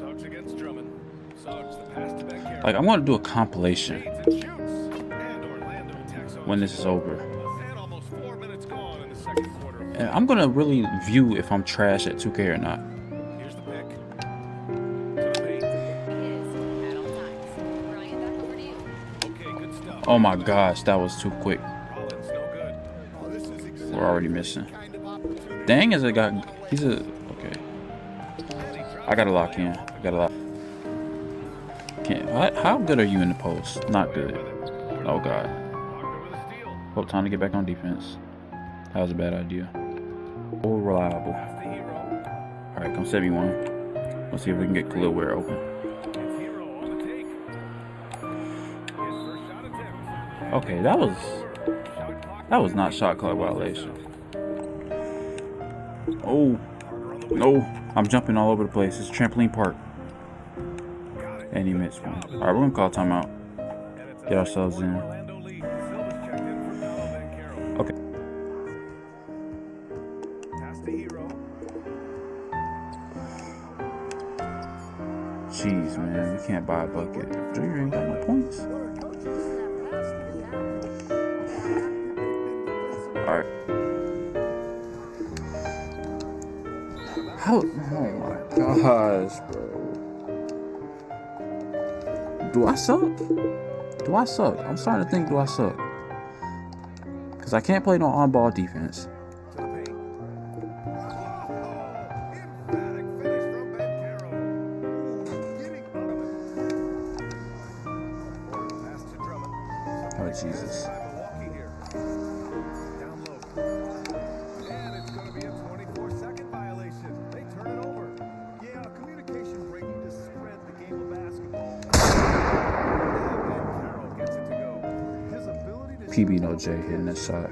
Suggs against Drummond. Suggs, the pass to Ben Carroll. Like, I'm gonna do a compilation And shoots. And Orlando attacks on when this is over. And almost 4 minutes gone in the second quarter. And I'm gonna really view if I'm trash at 2K or not. Here's the pick. To the paint. Okay, good stuff. Oh my gosh, that was too quick. Rollins, no good. Oh, this is exactly We're already missing. the kind of opportunity. Dang, is a guy. He's a. Okay. I gotta lock in. I gotta lock. Can't. How good are you in the post? Not good. Oh god. Oh, time to get back on defense. That was a bad idea. Oh, reliable. All right, come 71. Let's see if we can get Khalil Ware open. Okay, that was not shot clock violation. Oh no, I'm jumping all over the place. It's trampoline park. And he missed one. All right, we're gonna call timeout. Get ourselves in. Okay. Jeez, man, we can't buy a bucket. Junior ain't got no points. Alright. How? Oh my gosh, bro. Do I suck? Do I suck? I'm starting to think, do I suck? Because I can't play no on-ball defense. Oh, Jesus. And it's going to be a 24-second violation. They turn it over. Yeah, communication breaking to spread the game of basketball. And Ben Carroll gets it to go. His ability to PB no J hitting that shot.